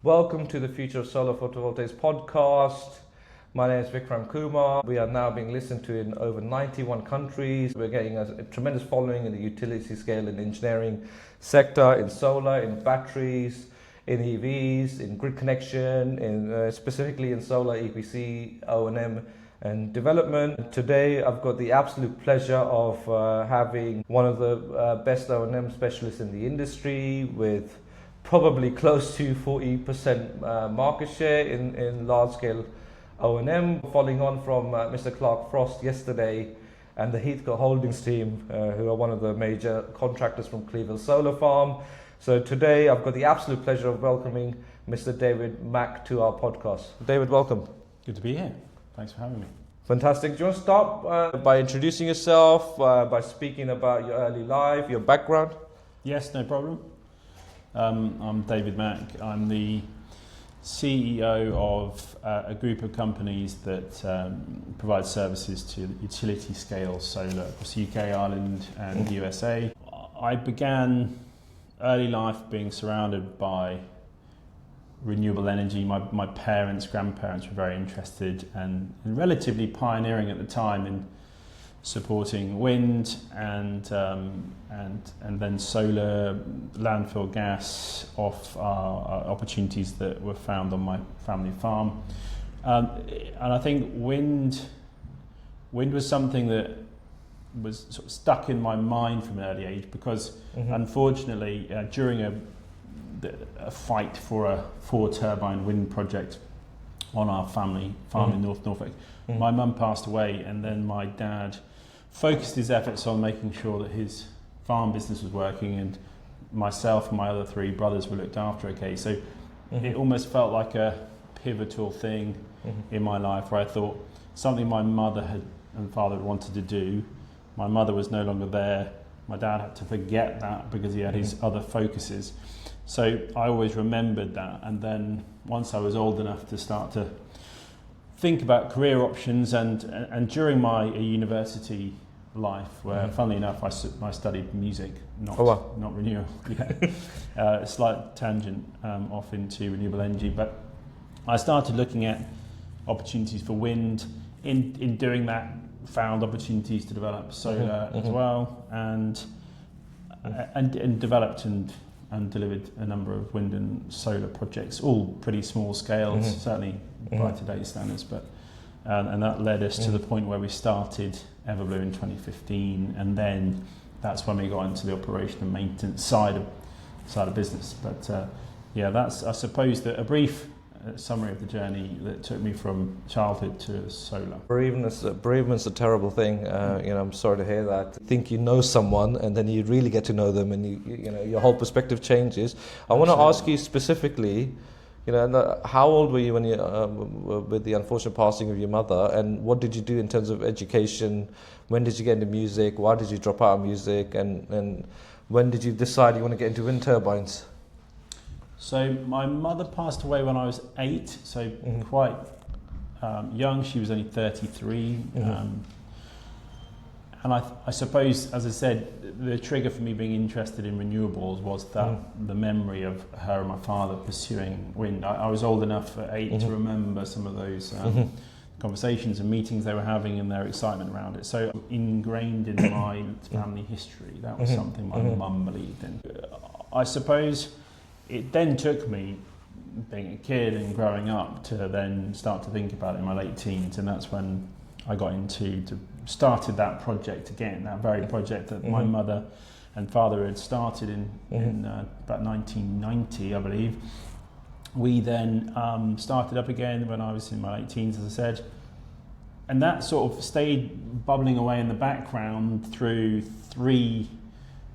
Welcome to the Future of Solar Photovoltaics podcast. My name is Vikram Kumar. We are now being listened to in over 91 countries. We're getting a tremendous following in the utility scale and engineering sector, in solar, in batteries, in EVs, in grid connection, specifically in solar EPC, O&M and development. Today I've got the absolute pleasure of having one of the best O&M specialists in the industry with probably close to 40% market share in large-scale O&M, following on from Mr. Clark Frost yesterday and the Heathcote Holdings team, who are one of the major contractors from Cleveland Solar Farm. So today I've got the absolute pleasure of welcoming Mr. David Mack to our podcast. David, welcome. Good to be here. Thanks for having me. Fantastic. Do you want to start by introducing yourself, by speaking about your early life, your background? Yes, no problem. I'm David Mack. I'm the CEO of a group of companies that provide services to utility scale solar across the UK, Ireland and the USA. I began early life being surrounded by renewable energy. My parents, grandparents were very interested and relatively pioneering at the time in supporting wind and then solar, landfill gas off opportunities that were found on my family farm. And I think wind was something that was sort of stuck in my mind from an early age because unfortunately during a fight for a 4-turbine wind project on our family farm in North Norfolk, my mum passed away, and then my dad focused his efforts on making sure that his farm business was working, and myself and my other 3 brothers were looked after okay. So it almost felt like a pivotal thing in my life where I thought something my mother and father had wanted to do. My mother was no longer there. My dad had to forget that because he had his other focuses. So I always remembered that, and then once I was old enough to start to think about career options, and during my university life, where funnily enough I studied music, not renewable. A slight tangent off into renewable energy, but I started looking at opportunities for wind. In doing that, found opportunities to develop solar as well, and developed and delivered a number of wind and solar projects, all pretty small scale, certainly by today's standards, but and that led us to the point where we started Everblue in 2015, and then that's when we got into the operation and maintenance side of business. But that's, I suppose, a brief summary of the journey that took me from childhood to solar. Bereavement's a terrible thing. I'm sorry to hear that. Think you know someone, and then you really get to know them, and your whole perspective changes. I want to ask you specifically, how old were you when you with the unfortunate passing of your mother, and what did you do in terms of education? When did you get into music? Why did you drop out of music? And when did you decide you want to get into wind turbines? So my mother passed away when I was 8, so quite young. She was only 33. And I suppose, as I said, the trigger for me being interested in renewables was that the memory of her and my father pursuing wind. I was old enough at 8 to remember some of those conversations and meetings they were having and their excitement around it. So ingrained in my family history, that was something my mum believed in. I suppose it then took me, being a kid and growing up, to then start to think about it in my late teens, and that's when I got started that project again, that very project that my mother and father had started in about 1990, I believe. We then started up again when I was in my late teens, as I said, and that sort of stayed bubbling away in the background through 3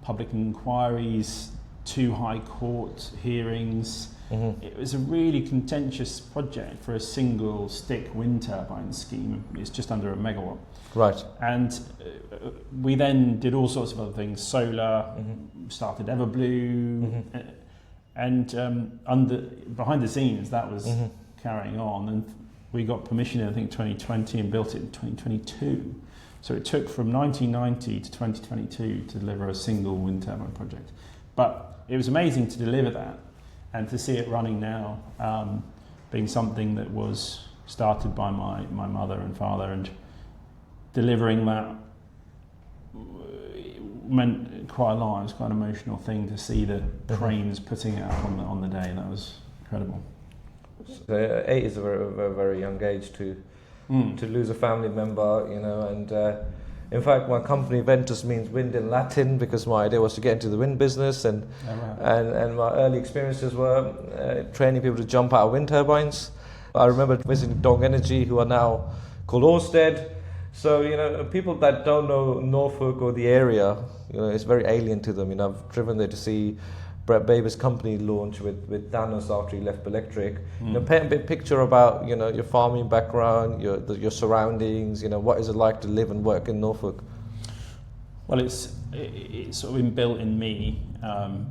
public inquiries, 2 High Court hearings. It was a really contentious project for a single stick wind turbine scheme. It's just under a megawatt. Right. And we then did all sorts of other things, solar, started Everblue, and behind the scenes that was carrying on, and we got permission in, I think, 2020 and built it in 2022. So it took from 1990 to 2022 to deliver a single wind turbine project. But it was amazing to deliver that. and to see it running now, being something that was started by my mother and father, and delivering that meant quite a lot. It was quite an emotional thing to see the cranes putting it up on the day. That was incredible. So 8 is a very, very, very young age to lose a family member, you know, and in fact my company Ventus means wind in Latin, because my idea was to get into the wind business, and my early experiences were training people to jump out of wind turbines. I remember visiting Dong Energy, who are now called Ørsted. So, you know, people that don't know Norfolk or the area, you know, it's very alien to them. You know, I've driven there to see Brett Baber's company launch with Danos after he left Electric. You know, paint a bit picture about, you know, your farming background, your surroundings, you know, what is it like to live and work in Norfolk? Well, it's sort of inbuilt in me,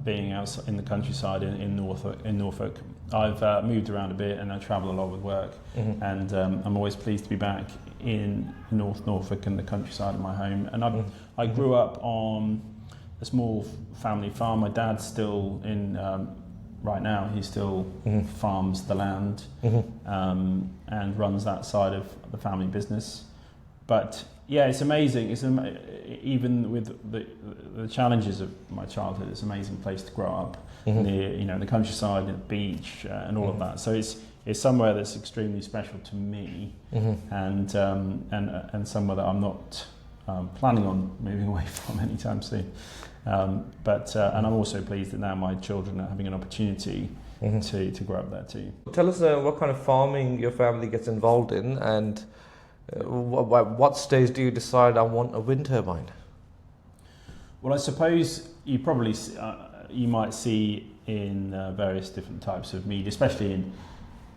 being out in the countryside in Norfolk. I've moved around a bit and I travel a lot with work, and I'm always pleased to be back in North Norfolk and the countryside of my home. And I grew up on a small family farm. My dad's still in, right now, he still farms the land and runs that side of the family business. But yeah, it's amazing. Even with the challenges of my childhood, it's an amazing place to grow up. Near, you know, the countryside, the beach, and all of that. So it's somewhere that's extremely special to me, and somewhere that I'm not planning on moving away from anytime soon. But I'm also pleased that now my children are having an opportunity to grow up there too. Tell us what kind of farming your family gets involved in, and what stage do you decide I want a wind turbine? Well, I suppose you probably you might see in various different types of media, especially in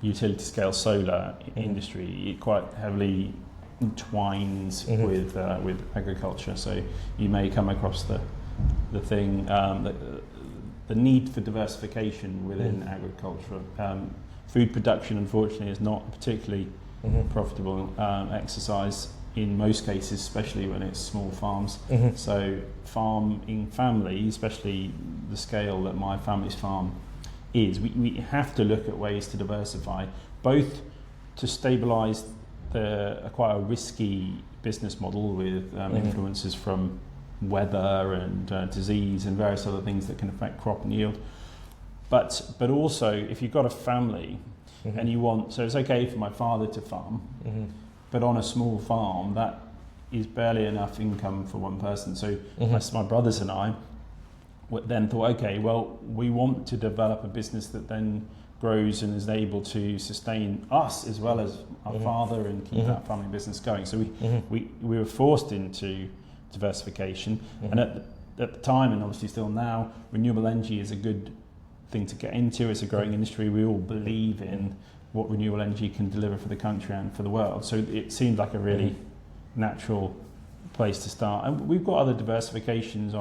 utility scale solar industry, it quite heavily entwines with agriculture. So you may come across the thing, the need for diversification within agriculture. Food production, unfortunately, is not a particularly profitable exercise in most cases, especially when it's small farms. So farming family, especially the scale that my family's farm is, we have to look at ways to diversify, both to stabilise quite a risky business model with influences from weather and disease and various other things that can affect crop and yield. But also, if you've got a family and you want, so it's okay for my father to farm, but on a small farm, that is barely enough income for one person. So my brothers and I then thought, okay, well, we want to develop a business that then grows and is able to sustain us as well as our father and keep that family business going. So we were forced into diversification. And at the time, and obviously still now, renewable energy is a good thing to get into. It's a growing industry. We all believe in what renewable energy can deliver for the country and for the world. So it seemed like a really natural place to start. And we've got other diversifications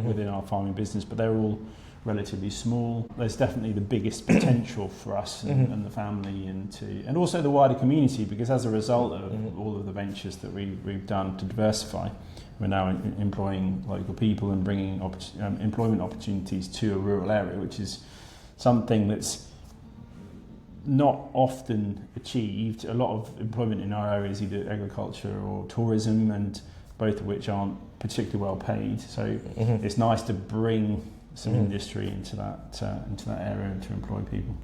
within our farming business, but they're all relatively small. There's definitely the biggest potential for us and the family, and also the wider community, because as a result of all of the ventures that we've done to diversify, we're now employing local people and bringing employment opportunities to a rural area, which is something that's not often achieved. A lot of employment in our area is either agriculture or tourism, and both of which aren't particularly well paid. So it's nice to bring some industry into that area and to employ people.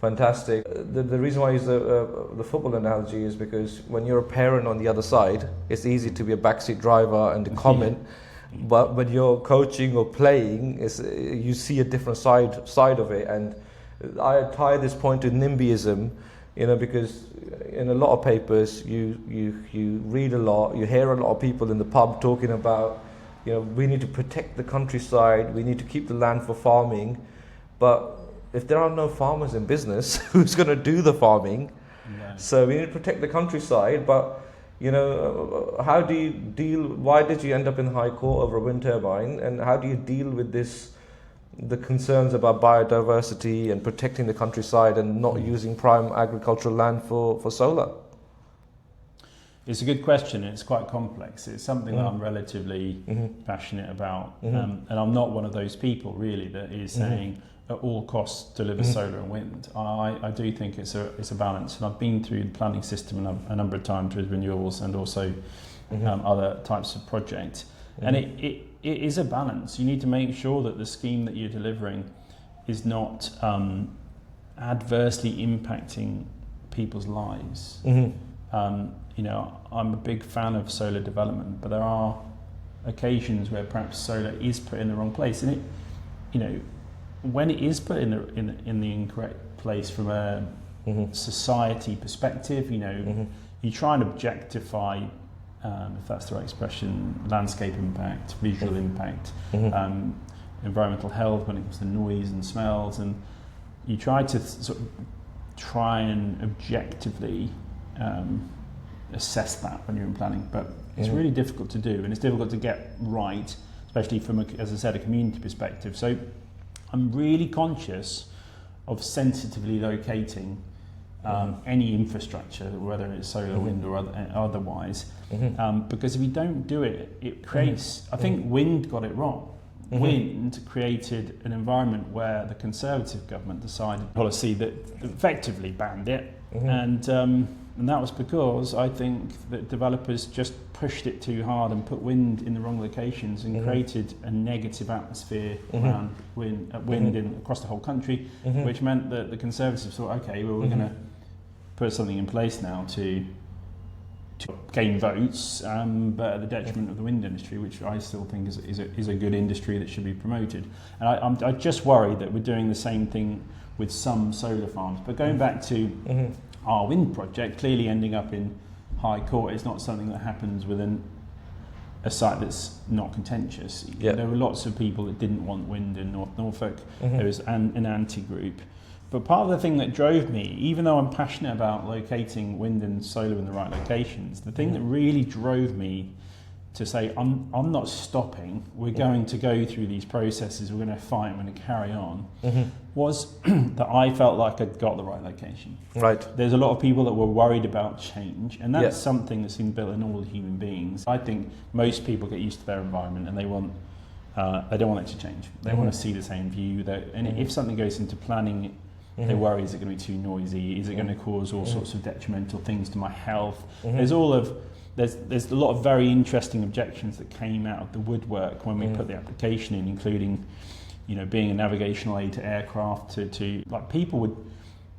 Fantastic. The reason why I use the football analogy is because when you're a parent on the other side, it's easy to be a backseat driver and to comment. But when you're coaching or playing, you see a different side of it. And I tie this point to NIMBYism, you know, because in a lot of papers you read a lot, you hear a lot of people in the pub talking about, you know, we need to protect the countryside, we need to keep the land for farming. But if there are no farmers in business, who's going to do the farming? Yeah. So we need to protect the countryside, but you know, how do you deal? Why did you end up in the High Court over a wind turbine, and how do you deal with the concerns about biodiversity and protecting the countryside and not using prime agricultural land for solar? It's a good question. It's quite complex. It's something that I'm relatively passionate about, and I'm not one of those people really that is saying, at all costs deliver solar and wind. I do think it's a balance, and I've been through the planning system a number of times with renewables and also other types of projects, and it is a balance. You need to make sure that the scheme that you're delivering is not adversely impacting people's lives. You know, I'm a big fan of solar development, but there are occasions where perhaps solar is put in the wrong place, and it, you know, when it is put in the incorrect place from a society perspective, you know, you try and objectify, if that's the right expression, landscape impact, visual impact, environmental health when it comes to noise and smells, and you try to try and objectively assess that when you're in planning, but it's really difficult to do, and it's difficult to get right, especially from, as I said, a community perspective. So I'm really conscious of sensitively locating any infrastructure, whether it's solar, wind, or otherwise, because if you don't do it, it creates. I think wind got it wrong. Wind created an environment where the Conservative government decided a policy that effectively banned it, and that was because I think that developers just pushed it too hard and put wind in the wrong locations and created a negative atmosphere around wind across the whole country, which meant that the Conservatives thought, okay, well, we're going to put something in place now to gain votes, but at the detriment of the wind industry, which I still think is a good industry that should be promoted. And I just worry that we're doing the same thing with some solar farms. But going back to our wind project, clearly ending up in High Court is not something that happens within a site that's not contentious. Yeah. There were lots of people that didn't want wind in North Norfolk. There was an anti-group. But part of the thing that drove me, even though I'm passionate about locating wind and solar in the right locations, the thing that really drove me to say, I'm not stopping, we're going to go through these processes, we're going to fight, we're going to carry on, was that I felt like I'd got the right location. Right. There's a lot of people that were worried about change, and that's something that's inbuilt in all human beings. I think most people get used to their environment and they don't want it to change. They want to see the same view. And if something goes into planning, they worry, is it going to be too noisy? Is it going to cause all sorts of detrimental things to my health? There's a lot of very interesting objections that came out of the woodwork when we put the application in, including, you know, being a navigational aid to aircraft, to like people would.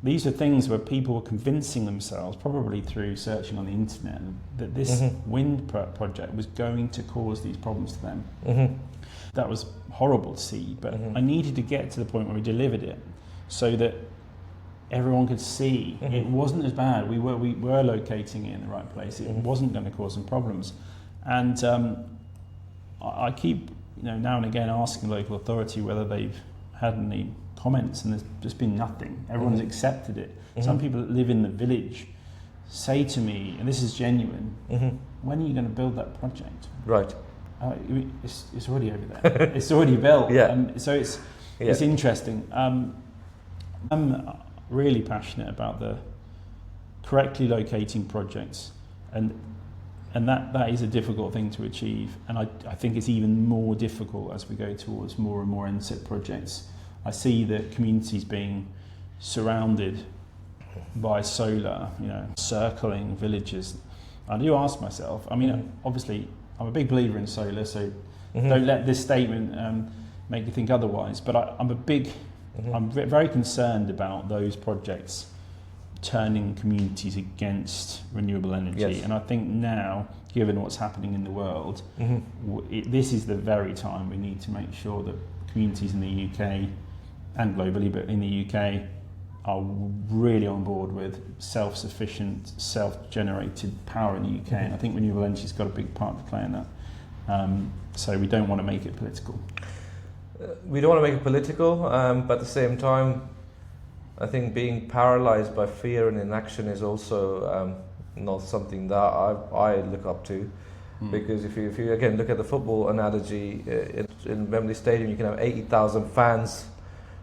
These are things where people were convincing themselves, probably through searching on the internet, that this wind project was going to cause these problems to them. That was horrible to see, but I needed to get to the point where we delivered it, so that everyone could see it wasn't as bad. We were locating it in the right place. It wasn't going to cause some problems. And I keep, you know, now and again asking the local authority whether they've had any comments, and there's just been nothing. Everyone's accepted it. Some people that live in the village say to me, and this is genuine, when are you going to build that project? Right. It's already over there. It's already built. So it's interesting. I'm really passionate about the correctly locating projects, and that is a difficult thing to achieve, and I think it's even more difficult as we go towards more and more NSIP projects. I see the communities being surrounded by solar, you know, circling villages. I do ask myself, I mean, obviously I'm a big believer in solar, so don't let this statement make you think otherwise, but I'm very concerned about those projects turning communities against renewable energy. And I think now, given what's happening in the world, this is the very time we need to make sure that communities in the UK and globally, but in the UK, are really on board with self-sufficient, self-generated power in the UK. And I think renewable energy's got a big part to play in that. So we don't want to make it political. We don't want to make it political, but at the same time, I think being paralyzed by fear and inaction is also not something that I look up to. Because if you again look at the football analogy, in Wembley Stadium you can have 80,000 fans,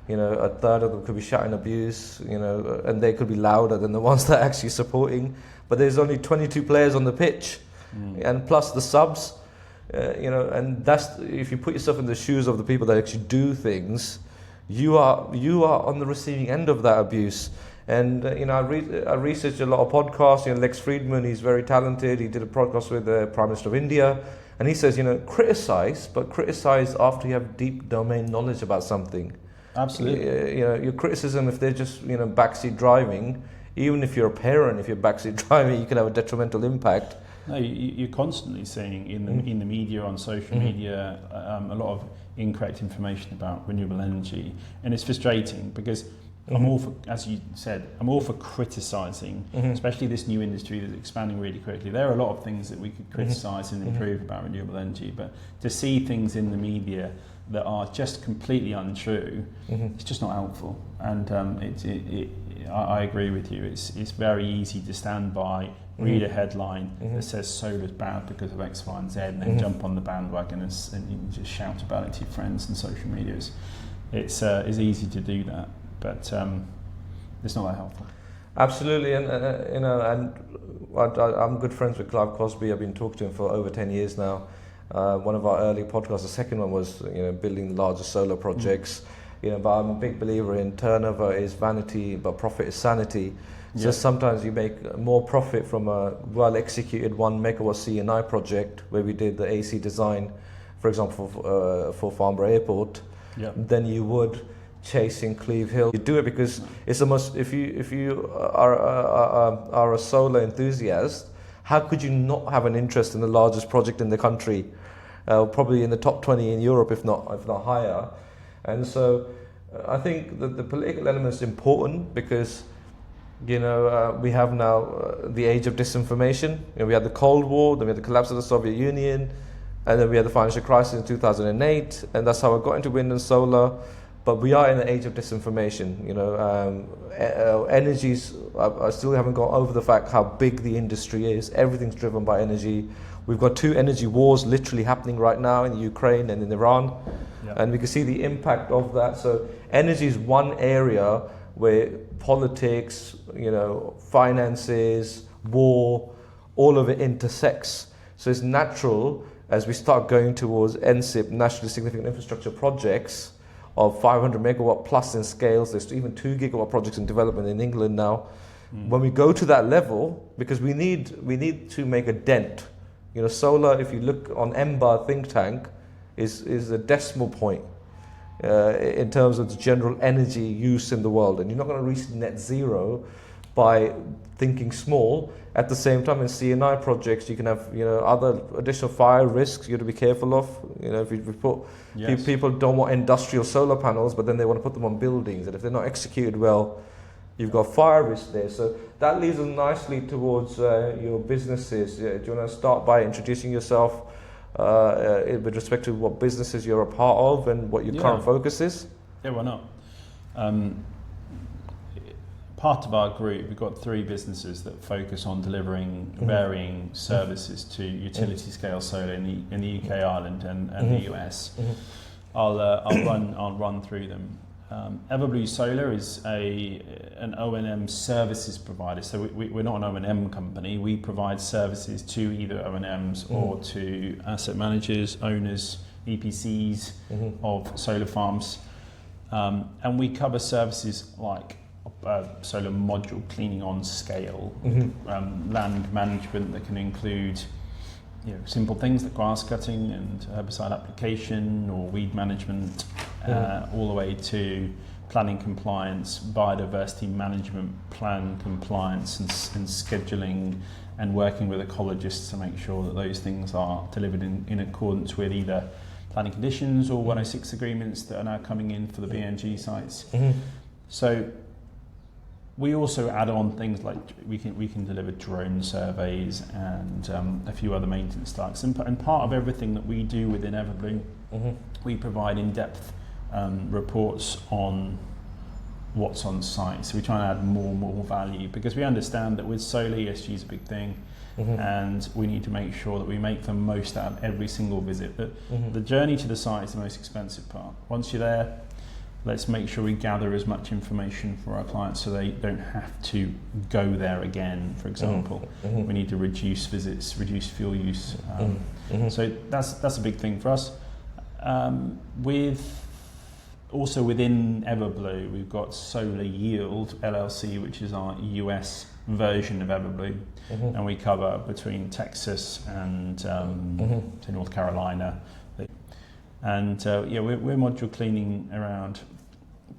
you know, a third of them could be shouting abuse, you know, and they could be louder than the ones that are actually supporting, but there's only 22 players on the pitch, and plus the subs. You know, and that's, if you put yourself in the shoes of the people that actually do things, you are on the receiving end of that abuse. And I researched a lot of podcasts. Lex Friedman, he's very talented. He did a podcast with the Prime Minister of India, and he says, criticize, but criticize after you have deep domain knowledge about something. Absolutely. Your criticism, if they're just backseat driving, even if you're a parent, if you're backseat driving, you can have a detrimental impact. No, you're constantly seeing in the media, on social media, a lot of incorrect information about renewable energy, and it's frustrating because I'm all for, as you said, I'm all for criticising, especially this new industry that's expanding really quickly. There are a lot of things that we could criticise and improve about renewable energy, but to see things in the media that are just completely untrue, it's just not helpful. And I agree with you. It's very easy to stand by, read a headline that says solar's bad because of X, Y, and Z, and then jump on the bandwagon and you just shout about it to your friends and social medias. It's easy to do that, but it's not that helpful. Absolutely, and I'm good friends with Clive Crosby. I've been talking to him for over 10 years now. One of our early podcasts, the second one was building the largest solar projects. But I'm a big believer in turnover is vanity, but profit is sanity. So sometimes you make more profit from a well-executed 1 megawatt C&I project where we did the AC design, for example, for Farnborough Airport, than you would chasing Cleve Hill. You do it because it's the most. If you are a solar enthusiast, how could you not have an interest in the largest project in the country? Probably in the top 20 in Europe, if not higher. And so I think that the political element is important because we have now the age of disinformation. We had the Cold War, then we had the collapse of the Soviet Union, and then we had the financial crisis in 2008, and that's how I got into wind and solar. But we are in an age of disinformation. Energies, I still haven't got over the fact how big the industry is. Everything's driven by energy. We've got 2 energy wars literally happening right now in Ukraine and in Iran. And we can see the impact of that. So energy is one area where politics, finances, war, all of it intersects. So it's natural as we start going towards NSIP, nationally significant infrastructure projects, of 500 megawatt plus in scales. There's even 2 gigawatt projects in development in England now. When we go to that level, because we need to make a dent. Solar, if you look on MBAR think tank, is a decimal point in terms of the general energy use in the world. And you're not going to reach net zero by thinking small. At the same time, in C&I projects, you can have other additional fire risks you have to be careful of. If you put people don't want industrial solar panels, but then they want to put them on buildings, and if they're not executed well, you've got fire risk there. So that leads us nicely towards your businesses. Do you want to start by introducing yourself with respect to what businesses you're a part of and what your current focus is? Yeah, why not? Part of our group, we've got 3 businesses that focus on delivering varying services to utility scale solar in the UK, Ireland, and the US. I'll run through them. Everblue Solar is an O&M services provider. So we're not an O&M company. We provide services to either O&Ms or to asset managers, owners, EPCs of solar farms, and we cover services like solar module cleaning on scale, land management that can include simple things like grass cutting and herbicide application or weed management, all the way to planning compliance, biodiversity management, plan compliance and scheduling, and working with ecologists to make sure that those things are delivered in accordance with either planning conditions or 106 agreements that are now coming in for the BNG sites. So we also add on things like we can deliver drone surveys and a few other maintenance tasks. And part of everything that we do within Everblue, we provide in-depth reports on what's on site. So we try and add more value because we understand that with solar, ESG is a big thing, and we need to make sure that we make the most out of every single visit. But the journey to the site is the most expensive part. Once you're there, let's make sure we gather as much information for our clients so they don't have to go there again, for example. We need to reduce visits, reduce fuel use. So that's a big thing for us. With also within Everblue, we've got SolarYield LLC, which is our US version of Everblue, and we cover between Texas and to North Carolina. And we're module cleaning around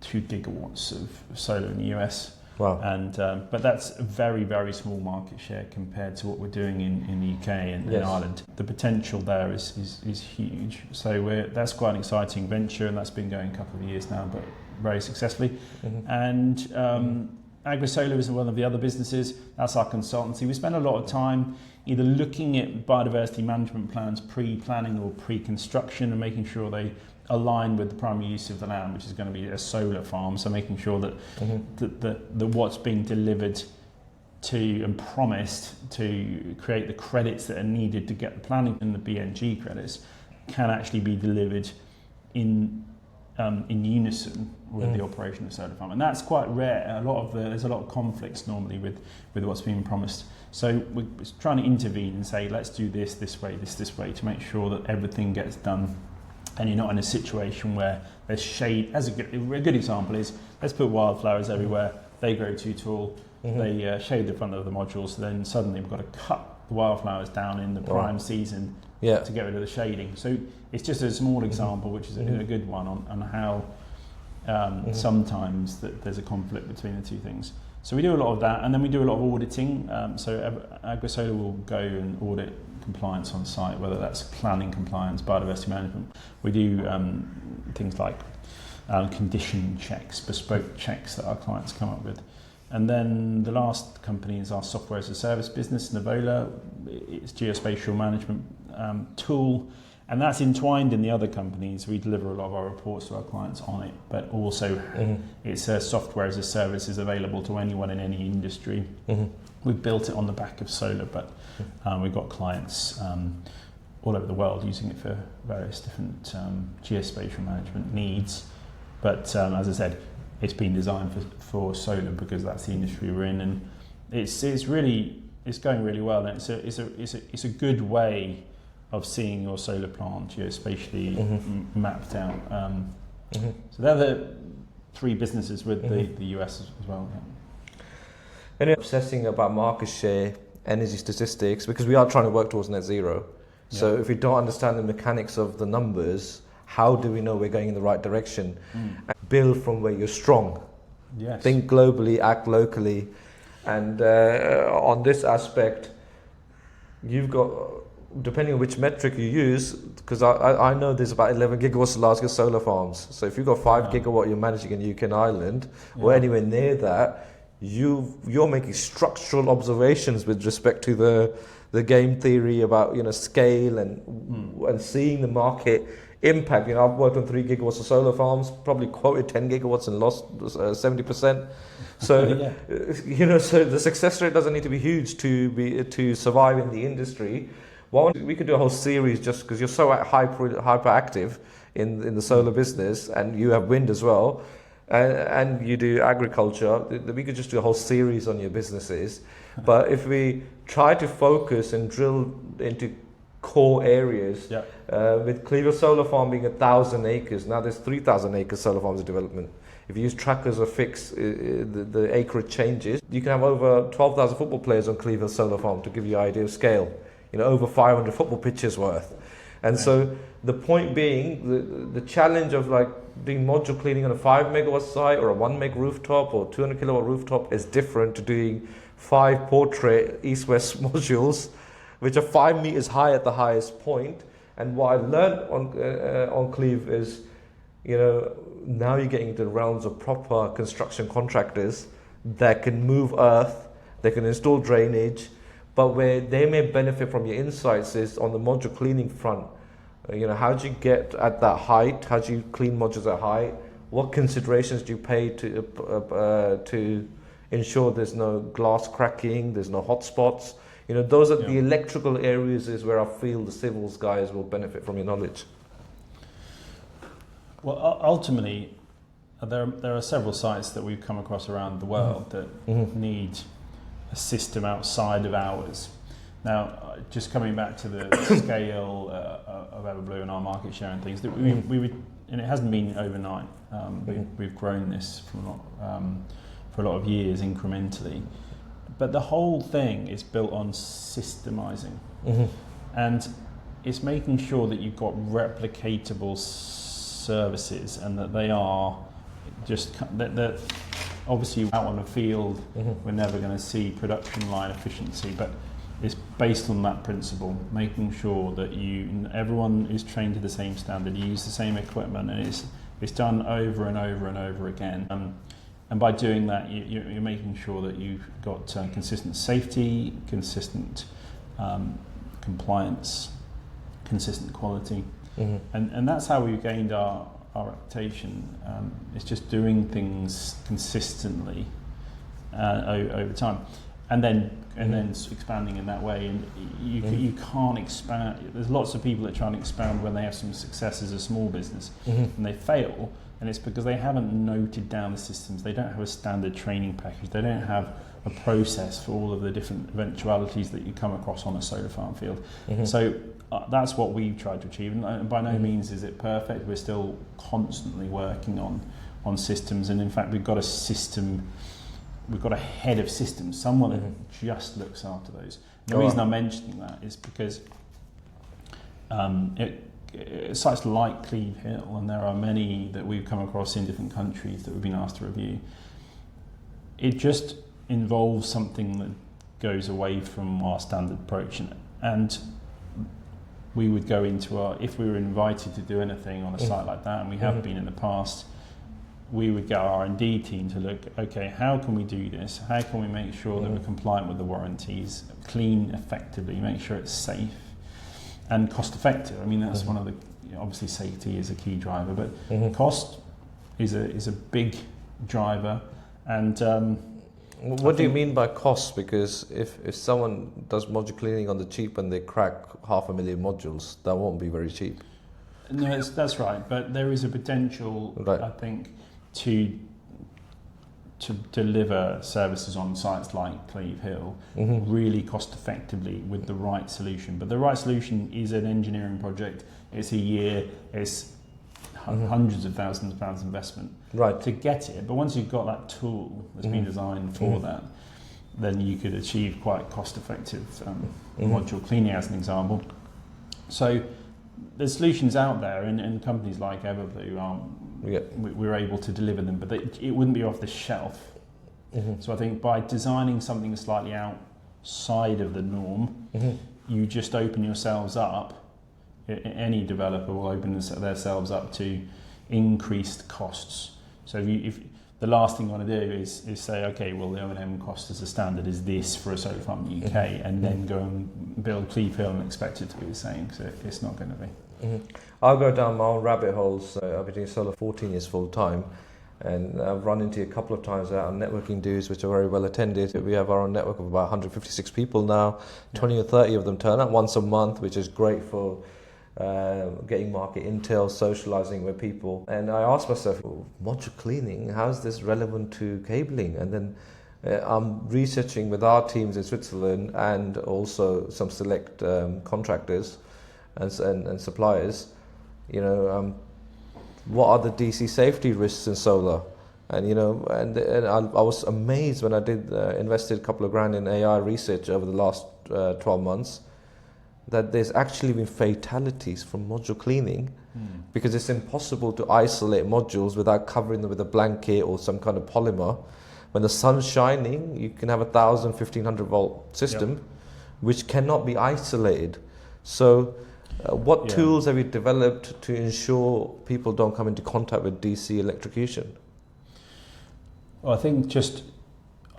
2 gigawatts of solar in the US. Wow. And but that's a very, very small market share compared to what we're doing in the UK and in Ireland. The potential there is huge. So that's quite an exciting venture, and that's been going a couple of years now, but very successfully. And AgriSolar is one of the other businesses. That's our consultancy. We spend a lot of time either looking at biodiversity management plans pre-planning or pre-construction and making sure they align with the primary use of the land, which is going to be a solar farm. So making sure that that what's being delivered to and promised to create the credits that are needed to get the planning and the BNG credits can actually be delivered in unison with the operation of solar farm, and that's quite rare. There's a lot of conflicts normally with what's being promised. So we're trying to intervene and say, let's do this way, this way, to make sure that everything gets done. And you're not in a situation where there's shade. As a good example is, let's put wildflowers everywhere. They grow too tall. They shade the front of the modules. So then suddenly we've got to cut the wildflowers down in the prime season to get rid of the shading. So it's just a small example, which is a good one on how sometimes there's a conflict between the two things. So we do a lot of that, and then we do a lot of auditing. So AgriSolar will go and audit compliance on site, whether that's planning compliance, biodiversity management. We do things like condition checks, bespoke checks that our clients come up with. And then the last company is our software as a service business, Novola. It's geospatial management tool, and that's entwined in the other companies. We deliver a lot of our reports to our clients on it, but also it's a software as a service is available to anyone in any industry. We've built it on the back of solar, but we've got clients all over the world using it for various different geospatial management needs. But as I said, it's been designed for solar because that's the industry we're in, and it's going really well. And it's a good way of seeing your solar plant geospatially mapped out. So they're the 3 businesses with the US as well. Yeah. And you're obsessing about market share, energy statistics, because we are trying to work towards net zero. So if we don't understand the mechanics of the numbers, how do we know we're going in the right direction? And build from where you're strong. Yes. Think globally, act locally. And on this aspect, you've got, depending on which metric you use, because I know there's about 11 gigawatts of large-scale solar farms. So if you've got 5 gigawatt you're managing in UK and Ireland, or anywhere near that, you're making structural observations with respect to the game theory about scale and seeing the market impact. I've worked on 3 gigawatts of solar farms, probably quoted 10 gigawatts and lost 70%. So so the success rate doesn't need to be huge to survive in the industry. We could do a whole series just because you're so hyperactive in the solar business, and you have wind as well. And you do agriculture, we could just do a whole series on your businesses. But if we try to focus and drill into core areas, with Cleveland Solar Farm being 1,000 acres, now there's 3,000 acres solar farms in development. If you use trackers or fix, the acreage changes. You can have over 12,000 football players on Cleveland Solar Farm, to give you an idea of scale. Over 500 football pitches worth. And so the point being, the challenge of doing module cleaning on a 5 megawatt site or a 1 meg rooftop or 200 kilowatt rooftop is different to doing 5 portrait east-west modules, which are 5 meters high at the highest point. And what I learned on Cleve is, now you're getting into the realms of proper construction contractors that can move earth, they can install drainage, but where they may benefit from your insights is on the module cleaning front. How do you get at that height? How do you clean modules at height? What considerations do you pay to ensure there's no glass cracking, there's no hot spots? Those are the electrical areas is where I feel the civils guys will benefit from your knowledge. Well, ultimately, there are several sites that we've come across around the world that need a system outside of ours. Now, just coming back to the scale of Everblue and our market share and things, that we would and it hasn't been overnight. We've grown this for a lot of years incrementally, but the whole thing is built on systemizing, and it's making sure that you've got replicatable services, and that they are just that obviously out on the field we're never going to see production line efficiency, but it's based on that principle, making sure that everyone is trained to the same standard, you use the same equipment, and it's done over and over and over again. And by doing that, you're making sure that you've got consistent safety, consistent compliance, consistent quality, and that's how we've gained our reputation. It's just doing things consistently over time, and then expanding in that way. And you can't expand. There's lots of people that try and expand when they have some success as a small business, and they fail. And it's because they haven't noted down the systems. They don't have a standard training package. They don't have a process for all of the different eventualities that you come across on a solar farm field. So that's what we've tried to achieve. And by no means is it perfect. We're still constantly working on systems. And in fact, we've got a system. We've got a head of systems, someone that just looks after those. And the reason I'm mentioning that is because sites like Cleve Hill, and there are many that we've come across in different countries that we've been asked to review, it just involves something that goes away from our standard approach. And we would go into if we were invited to do anything on a site like that, and we have been in the past, we would get our R&D team to look, okay, how can we do this? How can we make sure that we're compliant with the warranties, clean effectively, make sure it's safe and cost effective? I mean, that's one of the, obviously safety is a key driver, but cost is a big driver. And what do you mean by cost? Because if someone does module cleaning on the cheap and they crack 500,000 modules, that won't be very cheap. No, that's right. But there is a potential, I think, to deliver services on sites like Cleve Hill really cost effectively with the right solution. But the right solution is an engineering project. It's a year. It's hundreds of thousands of pounds investment to get it. But once you've got that tool that's been designed for that, then you could achieve quite cost-effective module cleaning, as an example. So there's solutions out there, and companies like Everblue we're able to deliver them, but it wouldn't be off the shelf. So I think by designing something slightly outside of the norm, you just open yourselves up. Any developer will open themselves up to increased costs. So if the last thing you want to do is say, okay, well, the O&M cost as a standard is this for a solar farm in the UK, and then go and build Cleve Hill and expect it to be the same. So it's not going to be. I'll go down my own rabbit holes. I've been doing solar 14 years full time, and I've run into a couple of times at our networking dues, which are very well attended. We have our own network of about 156 people now. 20 or 30 of them turn up once a month, which is great for getting market intel, socializing with people. And I asked myself, module cleaning, how is this relevant to cabling? And then I'm researching with our teams in Switzerland and also some select contractors and suppliers, what are the DC safety risks in solar? And I was amazed when I invested a couple of grand in AI research over the last 12 months, that there's actually been fatalities from module cleaning because it's impossible to isolate modules without covering them with a blanket or some kind of polymer. When the sun's shining, you can have 1,000, 1,500 volt system, which cannot be isolated. So what tools have you developed to ensure people don't come into contact with DC electrocution? Well, I think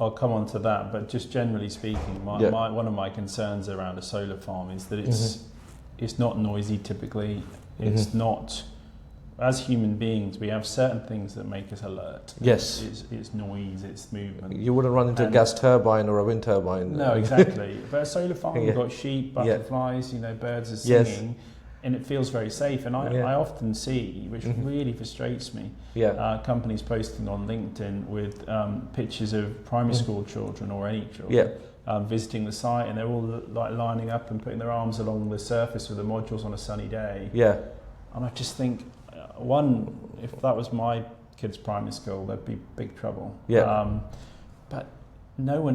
I'll come on to that, but just generally speaking, one of my concerns around a solar farm is that it's not noisy typically. It's not, as human beings, we have certain things that make us alert. Yes. It's noise, it's movement. You wouldn't run into a gas turbine or a wind turbine. No, exactly. But a solar farm, you've got sheep, butterflies, birds are singing, and it feels very safe. And I often see, which really frustrates me, companies posting on LinkedIn with pictures of primary school children or any children visiting the site, and they're all like lining up and putting their arms along the surface of the modules on a sunny day. And I just think, if that was my kids' primary school, there'd be big trouble. Yeah. But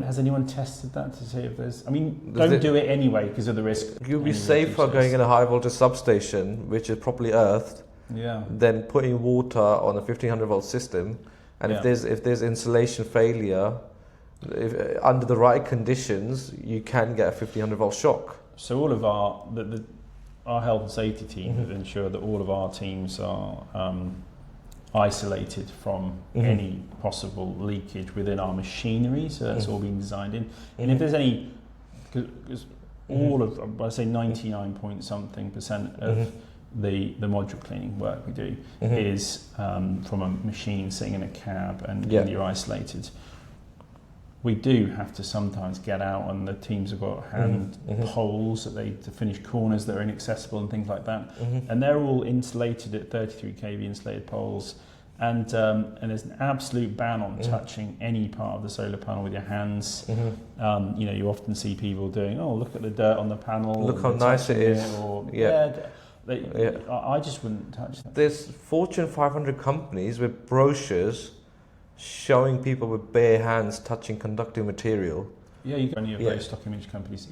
has anyone tested that to see if there's, don't do it anyway because of the risk. You'll be safer going in a high voltage substation, which is properly earthed, than putting water on a 1500 volt system. And if there's insulation failure, under the right conditions, you can get a 1500 volt shock. So all of our health and safety team ensure that all of our teams are isolated from any possible leakage within our machinery, so that's all been designed in. And if there's any, because all of, I say 99 point something % of the module cleaning work we do is from a machine sitting in a cab and you're isolated. We do have to sometimes get out, and the teams have got hand poles to finish corners that are inaccessible and things like that. And they're all insulated at 33 kV insulated poles. And there's an absolute ban on touching any part of the solar panel with your hands. You often see people doing, look at the dirt on the panel. Look how nice it is. I just wouldn't touch that. There's Fortune 500 companies with brochures showing people with bare hands touching conducting material. Yeah, you can only have those stock image companies.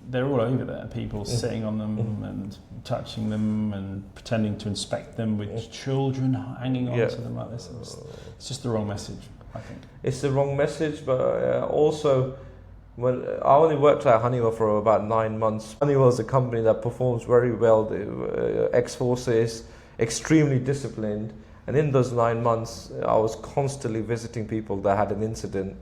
They're all over there, people sitting on them and touching them and pretending to inspect them with children hanging on to them like this. It's just the wrong message, I think. It's the wrong message, but also, when I only worked at Honeywell for about 9 months. Honeywell is a company that performs very well, ex-forces, extremely disciplined. And in those 9 months, I was constantly visiting people that had an incident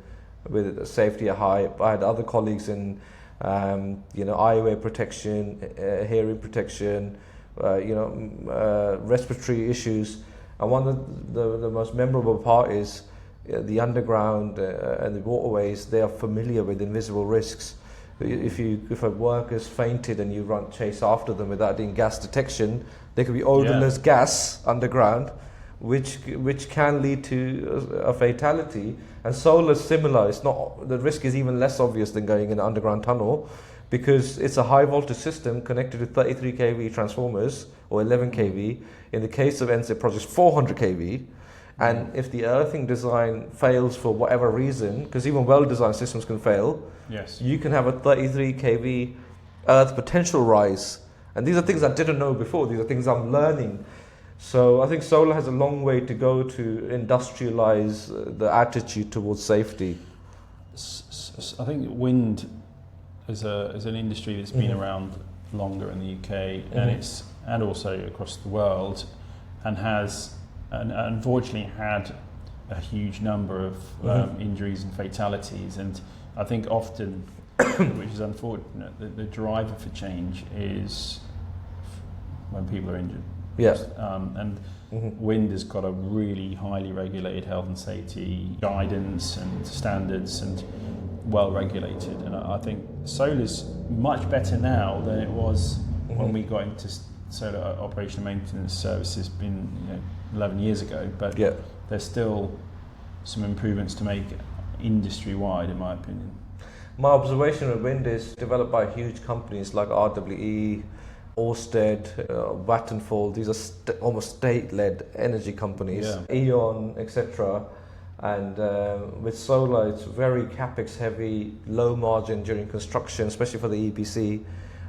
with safety at height. I had other colleagues in eyewear protection, hearing protection, respiratory issues. And one of the most memorable part is the underground and the waterways. They are familiar with invisible risks. If a worker's fainted and you chase after them without doing gas detection, there could be odorless gas underground, which can lead to a fatality. And solar is similar. The risk is even less obvious than going in an underground tunnel, because it's a high voltage system connected to 33 kV transformers or 11 kV. In the case of NSIP projects, 400 kV. And if the earthing design fails for whatever reason, because even well-designed systems can fail, you can have a 33 kV earth potential rise. And these are things I didn't know before. These are things I'm learning. So I think solar has a long way to go to industrialize the attitude towards safety. I think wind is an industry that's been around longer in the UK and also across the world, and has unfortunately had a huge number of injuries and fatalities. And I think often, which is unfortunate, the driver for change is when people are injured. Yes. Wind has got a really highly regulated health and safety guidance and standards, and well regulated. And I think solar's much better now than it was when we got into solar operation and maintenance services 11 years ago. But there's still some improvements to make industry wide, in my opinion. My observation of wind is developed by huge companies like RWE, Ørsted, Vattenfall. These are almost state-led energy companies, E.ON, etc. And with solar, it's very capex heavy, low margin during construction, especially for the EPC.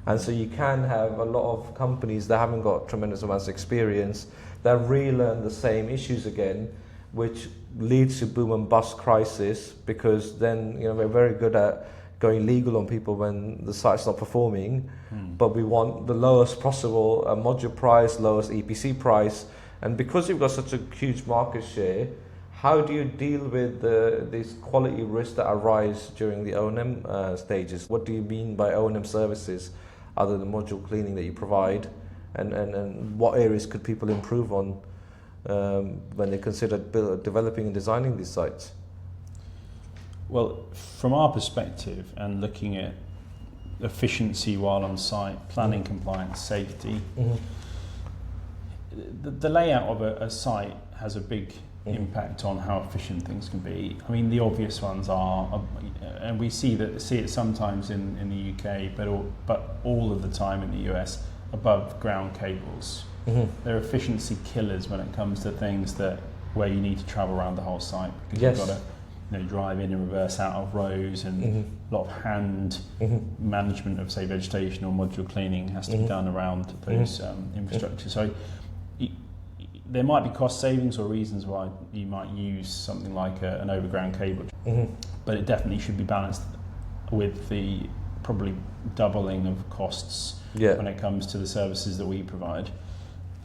And so you can have a lot of companies that haven't got tremendous amounts of experience that relearn the same issues again, which leads to boom and bust crisis, because then we're very good at going legal on people when the site's not performing, but we want the lowest possible module price, lowest EPC price. And because you've got such a huge market share, how do you deal with these quality risks that arise during the O&M stages? What do you mean by O&M services other than module cleaning that you provide? And what areas could people improve on when they consider developing and designing these sites? Well, from our perspective, and looking at efficiency while on site, planning, compliance, safety, the layout of a site has a big impact on how efficient things can be. I mean, the obvious ones are, and we see it sometimes in the UK, but all of the time in the US, above ground cables. They're efficiency killers when it comes to things where you need to travel around the whole site, because Yes. you've got to drive in and reverse out of rows, and a lot of hand management of, say, vegetation or module cleaning has to be done around those infrastructure. So there might be cost savings or reasons why you might use something like an overground cable, but it definitely should be balanced with the probably doubling of costs when it comes to the services that we provide.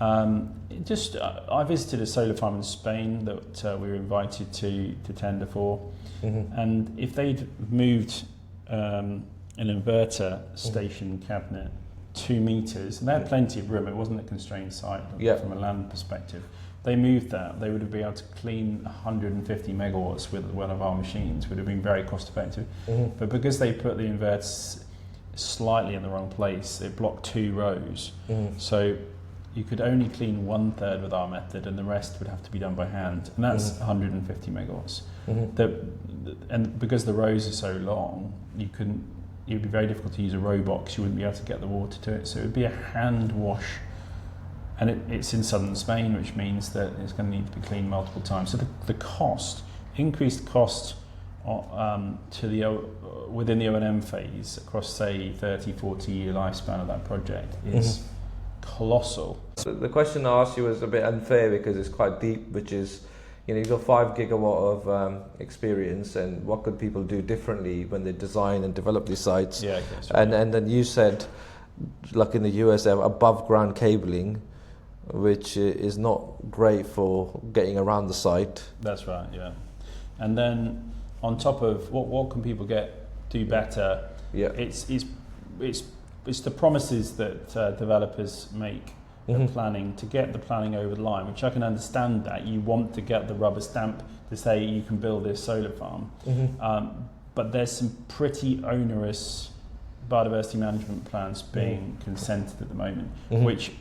I visited a solar farm in Spain that we were invited to tender for, and if they'd moved an inverter station cabinet 2 meters, and they had plenty of room, it wasn't a constrained site from a land perspective, they moved that, they would have been able to clean 150 megawatts with one of our machines, would have been very cost effective. But because they put the inverters slightly in the wrong place, it blocked 2 rows. So you could only clean 1/3 with our method, and the rest would have to be done by hand, and that's 150 megawatts. And because the rows are so long, it would be very difficult to use a robot because you wouldn't be able to get the water to it. So it would be a hand wash, and it's in southern Spain, which means that it's going to need to be cleaned multiple times. So the increased cost within the O&M phase across, say, 30, 40-year lifespan of that project is colossal. So the question I asked you was a bit unfair because it's quite deep, which is, you've got 5 gigawatt of experience, and what could people do differently when they design and develop these sites? Yeah, and then you said, like in the US, they have above ground cabling, which is not great for getting around the site. That's right, yeah. And then on top of what can people do better? Yeah, it's the promises that developers make. The planning, to get the planning over the line, which I can understand that you want to get the rubber stamp to say you can build this solar farm, but there's some pretty onerous biodiversity management plans being consented at the moment, which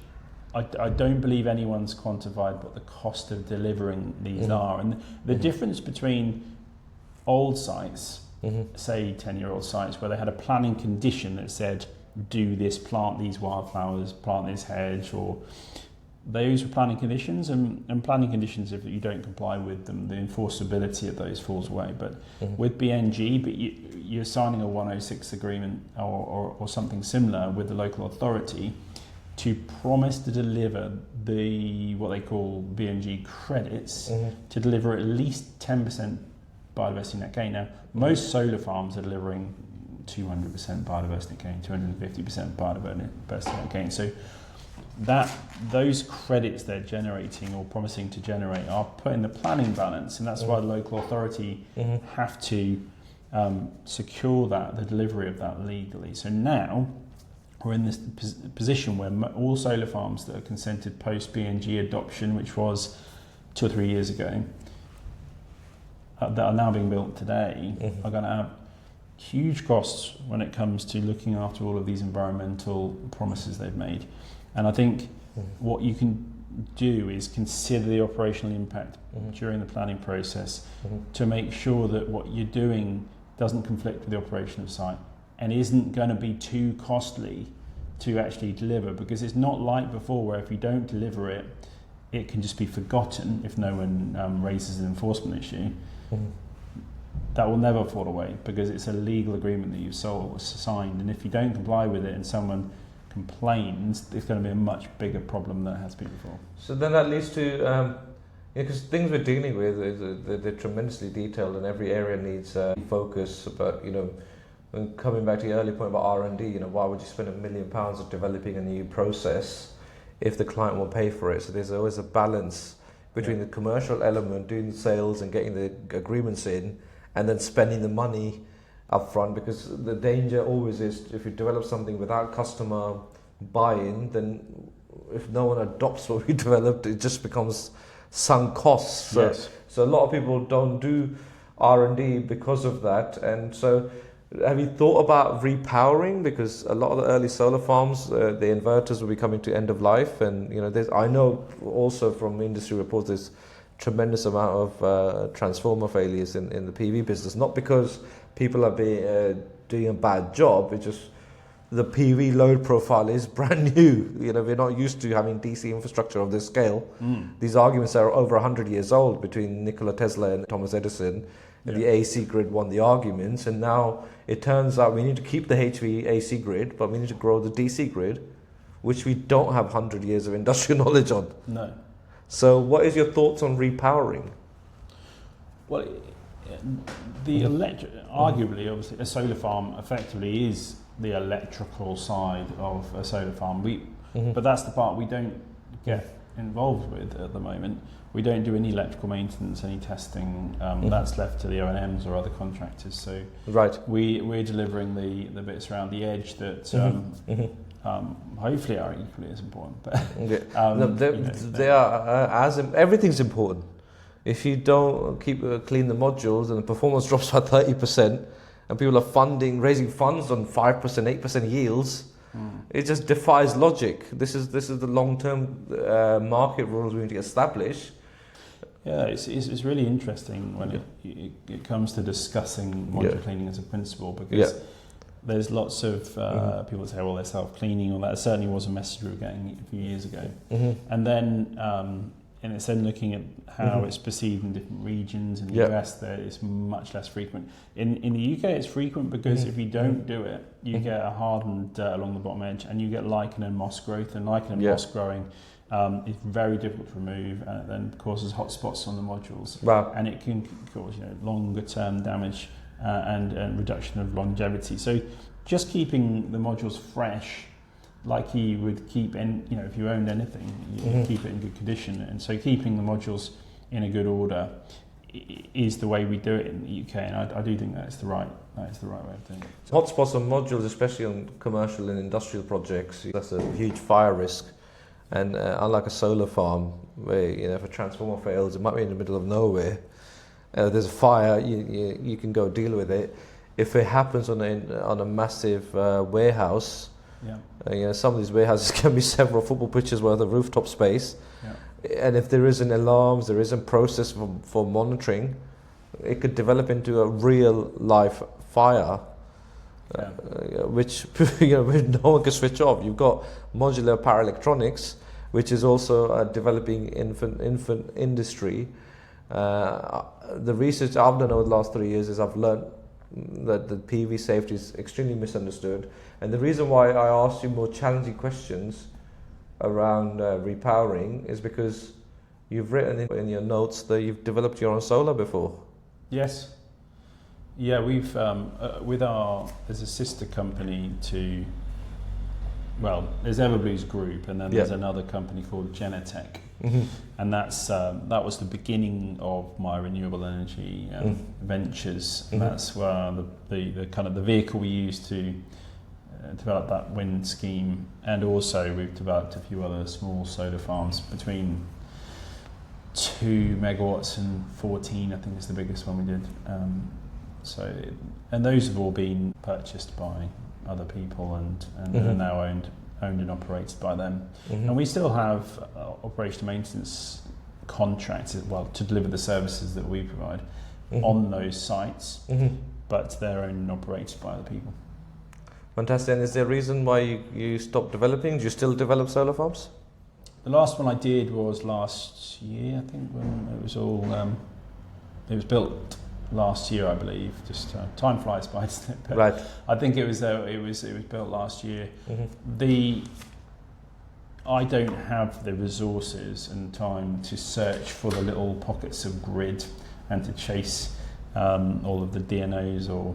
I don't believe anyone's quantified what the cost of delivering these are. And the difference between old sites, say 10-year-old sites, where they had a planning condition that said, do this, plant these wildflowers, plant this hedge, or those were planning conditions, and planning conditions, if you don't comply with them, the enforceability of those falls away. But with BNG, you're signing a 106 agreement or something similar with the local authority to promise to deliver what they call BNG credits, to deliver at least 10% biodiversity net gain. Now, most solar farms are delivering 200% biodiversity gain, 250% biodiversity gain. So those credits they're generating or promising to generate are put in the planning balance, and that's why the local authority have to secure the delivery of that legally. So now we're in this position where all solar farms that are consented post BNG adoption, which was 2 or 3 years ago, that are now being built today, are going to have huge costs when it comes to looking after all of these environmental promises they've made. And I think what you can do is consider the operational impact during the planning process to make sure that what you're doing doesn't conflict with the operation of site and isn't going to be too costly to actually deliver, because it's not like before where if you don't deliver it, it can just be forgotten if no one raises an enforcement issue. That will never fall away because it's a legal agreement that you've signed, and if you don't comply with it and someone complains, it's going to be a much bigger problem than it has been before. So then that leads to, because things we're dealing with, they're tremendously detailed and every area needs focus, but and coming back to your earlier point about R&D, why would you spend £1 million of developing a new process if the client will pay for it? So there's always a balance between the commercial element, doing the sales and getting the agreements in, and then spending the money up front, because the danger always is if you develop something without customer buy-in, then if no one adopts what we developed, it just becomes sunk costs. So a lot of people don't do R&D because of that. And so have you thought about repowering? Because a lot of the early solar farms, the inverters will be coming to end of life, and I know also from industry reports there's tremendous amount of transformer failures in the PV business, not because people are doing a bad job, it's just the PV load profile is brand new. We're not used to having DC infrastructure of this scale. These arguments are over 100 years old between Nikola Tesla and Thomas Edison. And the AC grid won the arguments, and now it turns out we need to keep the HVAC grid, but we need to grow the DC grid, which we don't have 100 years of industrial knowledge on. No. So what is your thoughts on repowering? Well, the arguably, obviously, a solar farm effectively is the electrical side of a solar farm. But that's the part we don't get involved with at the moment. We don't do any electrical maintenance, any testing. That's left to the O&Ms or other contractors. So we're delivering the bits around the edge that hopefully are equally as important. But everything's important. If you don't clean the modules, and the performance drops by 30%, and people are raising funds on 5%, 8% yields, it just defies logic. This is the long-term market rules we need to establish. Yeah, it's really interesting when it comes to discussing module cleaning as a principle, because there's lots of people that say, well, they're self-cleaning, or that certainly was a message we were getting a few years ago. And then and it's then looking at how it's perceived in different regions. In the US, there it's much less frequent. In the UK, it's frequent because if you don't do it, you get a hardened dirt along the bottom edge, and you get lichen and moss growth. And lichen and moss growing is very difficult to remove, and it then causes hot spots on the modules. Wow. And it can cause longer term damage and reduction of longevity. So just keeping the modules fresh, like you would keep if you owned anything, you keep it in good condition. And so keeping the modules in a good order is the way we do it in the UK, and I do think that is the right way of doing it. Hotspots on modules, especially on commercial and industrial projects, that's a huge fire risk. And unlike a solar farm, where if a transformer fails, it might be in the middle of nowhere. There's a fire, you can go deal with it. If it happens on a massive warehouse, some of these warehouses can be several football pitches worth of rooftop space. And if there isn't alarms, there isn't process for monitoring, it could develop into a real life fire, which no one can switch off. You've got modular power electronics, which is also a developing infant industry. The research I've done over the last 3 years is I've learned that the PV safety is extremely misunderstood. And the reason why I asked you more challenging questions around repowering is because you've written in your notes that you've developed your own solar before. Yes. Yeah, we've there's a sister company to, there's Everblue's group, and then there's another company called Genetech, and that was the beginning of my renewable energy ventures. And that's where the kind of the vehicle we used to develop that wind scheme, and also we've developed a few other small solar farms between 2 megawatts and 14, I think is the biggest one we did. And those have all been purchased by other people and are now owned and operated by them. And we still have operation maintenance contracts, to deliver the services that we provide on those sites, but they're owned and operated by other people. Fantastic. And is there a reason why you stopped developing? Do you still develop solar farms? The last one I did was last year, I think, when it was all it was built last year, I believe. Just time flies by, doesn't it? But I think it was built last year. I don't have the resources and time to search for the little pockets of grid and to chase all of the DNOs or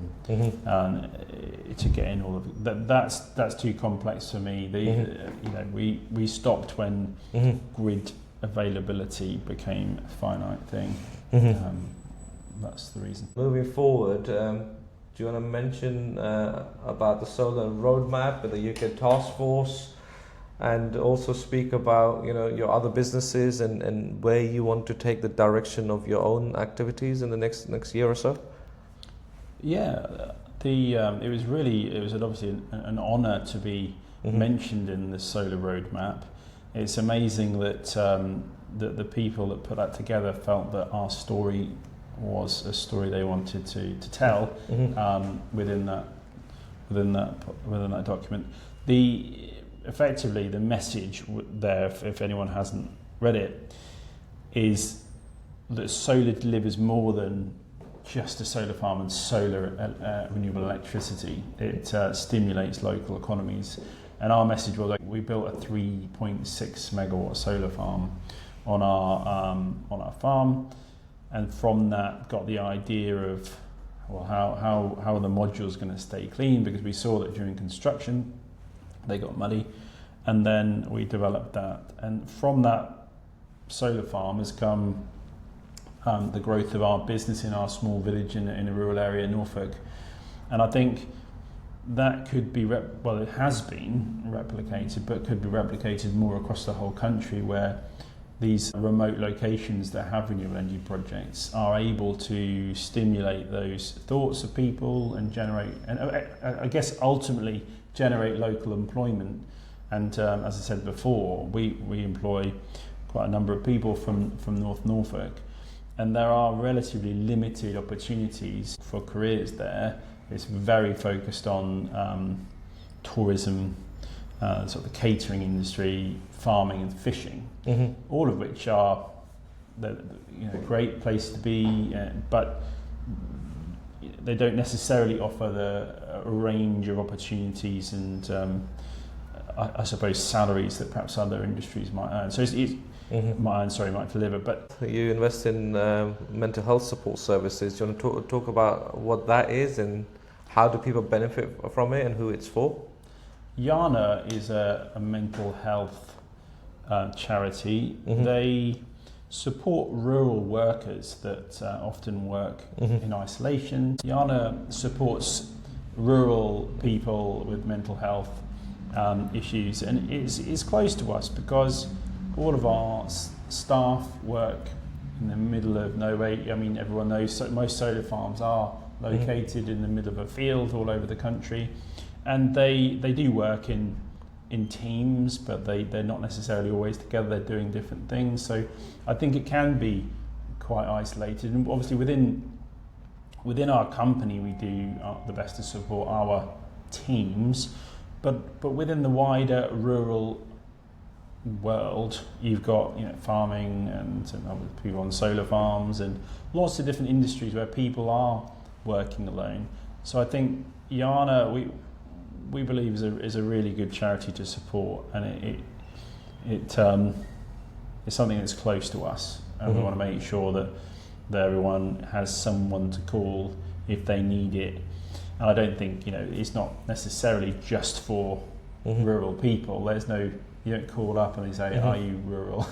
to get in all of it. That's too complex for me. We stopped when grid availability became a finite thing. That's the reason. Moving forward, do you want to mention about the solar roadmap and the UK task force, and also speak about your other businesses and where you want to take the direction of your own activities in the next year or so? Yeah, it was obviously an honour to be mentioned in the solar roadmap. It's amazing that the people that put that together felt that our story was a story they wanted to tell within within that document. Effectively, the message there, if anyone hasn't read it, is that solar delivers more than just a solar farm and solar renewable electricity. It stimulates local economies. And our message was, like, we built a 3.6 megawatt solar farm on our farm, and from that got the idea of, well, how are the modules going to stay clean, because we saw that during construction they got muddy, and then we developed that, and from that solar farm has come the growth of our business in our small village in a rural area in Norfolk. And I think that could be, it has been replicated, but could be replicated more across the whole country, where these remote locations that have renewable energy projects are able to stimulate those thoughts of people and generate, and I guess ultimately generate local employment. And as I said before, we employ quite a number of people from North Norfolk, and there are relatively limited opportunities for careers there. It's very focused on tourism, sort of the catering industry, farming and fishing, all of which are great place to be, but they don't necessarily offer a range of opportunities and I suppose salaries that perhaps other industries might earn. So might deliver. But you invest in mental health support services. Do you want to talk about what that is and how do people benefit from it and who it's for? Yana is a mental health charity. They support rural workers that often work in isolation. Yana supports rural people with mental health issues, and it's close to us because all of our staff work in the middle of nowhere. I mean, everyone knows most solar farms are located in the middle of a field all over the country, and they do work in teams, but they're not necessarily always together. They're doing different things, so I think it can be quite isolated. And obviously within our company we do the best to support our teams, but within the wider rural world, you've got farming and other people on solar farms and lots of different industries where people are working alone. So I think Yana, we believe is a really good charity to support, and it's something that's close to us, and we want to make sure that everyone has someone to call if they need it. And I don't think it's not necessarily just for rural people. You don't call up and they say, "Are you rural?"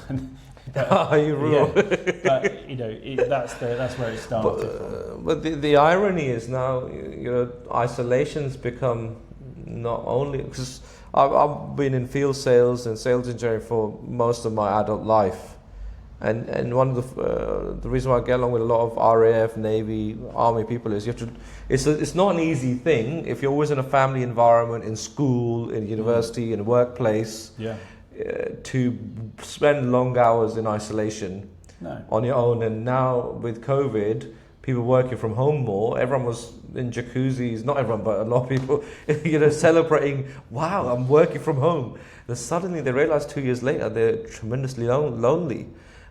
Are you rural? Yeah. But that's where it started from. But the irony is now, isolation's become not only, because I've been in field sales and sales engineering for most of my adult life, and one of the reason why I get along with a lot of RAF, Navy, Army people is it's not an easy thing if you're always in a family environment, in school, in university, in a workplace. Yeah. To spend long hours in isolation on your own. And now with COVID, people working from home more, everyone was in jacuzzis, not everyone, but a lot of people, celebrating, wow, I'm working from home. And suddenly they realized 2 years later they're tremendously lonely.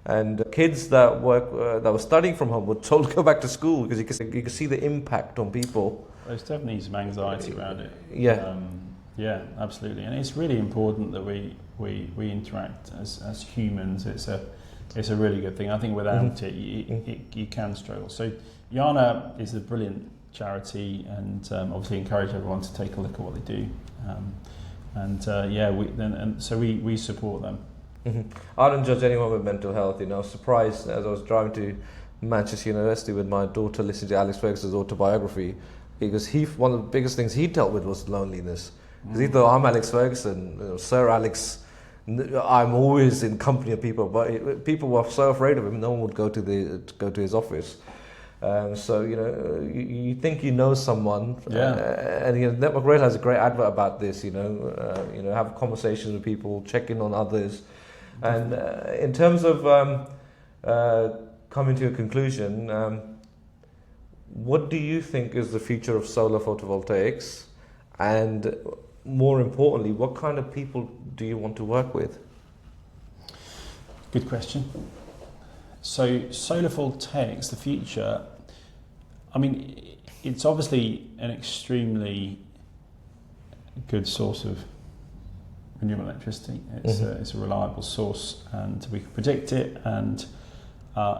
And kids that were studying from home were told to go back to school because you could see the impact on people. There's definitely some anxiety around it. Yeah. Yeah, absolutely. And it's really important that we interact as humans. It's a really good thing. I think without it, you can struggle. So Yana is a brilliant charity, and obviously encourage everyone to take a look at what they do. So we support them. I don't judge anyone with mental health. I was surprised as I was driving to Manchester University with my daughter, listening to Alex Ferguson's autobiography, because one of the biggest things he dealt with was loneliness. Because he thought, I'm Alex Ferguson, Sir Alex, I'm always in company of people, but people were so afraid of him, no one would go to his office. So you think you know someone, and Network Rail has a great advert about this. Have conversations with people, check in on others, and in terms of coming to a conclusion, what do you think is the future of solar photovoltaics, And more importantly, what kind of people do you want to work with? Good question. So solar voltaics, the future, I mean, it's obviously an extremely good source of renewable electricity. It's a reliable source, and we can predict it, and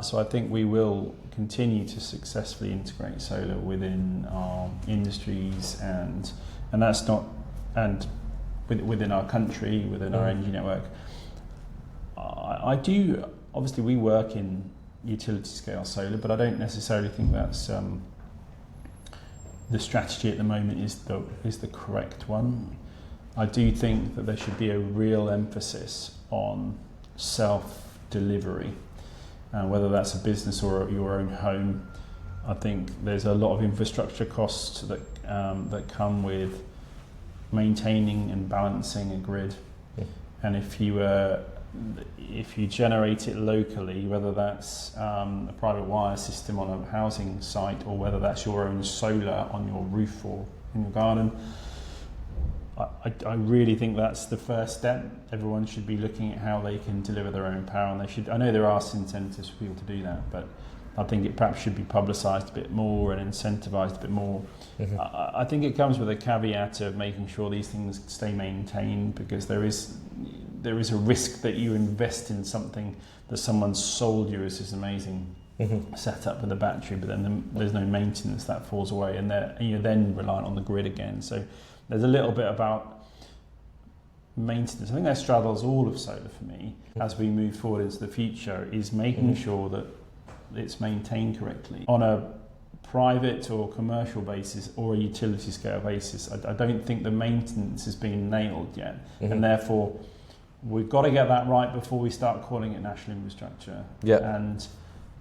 so I think we will continue to successfully integrate solar within our industries, and that's not, and within our country, within our energy network. I do, obviously we work in utility scale solar, but I don't necessarily think that's the strategy at the moment is the correct one. I do think that there should be a real emphasis on self-delivery, whether that's a business or your own home. I think there's a lot of infrastructure costs that come with maintaining and balancing a grid, and if you generate it locally, whether that's a private wire system on a housing site or whether that's your own solar on your roof or in your garden, I really think that's the first step. Everyone should be looking at how they can deliver their own power, and they should. I know there are incentives for people to do that, but I think it perhaps should be publicised a bit more and incentivised a bit more. I think it comes with a caveat of making sure these things stay maintained, because there is a risk that you invest in something that someone's sold you as this amazing setup with a battery, but then there's no maintenance, that falls away, and you're then reliant on the grid again. So there's a little bit about maintenance. I think that straddles all of solar for me as we move forward into the future, is making sure that it's maintained correctly on a private or commercial basis or a utility scale basis. I don't think the maintenance has been nailed yet, and therefore we've got to get that right before we start calling it national infrastructure. And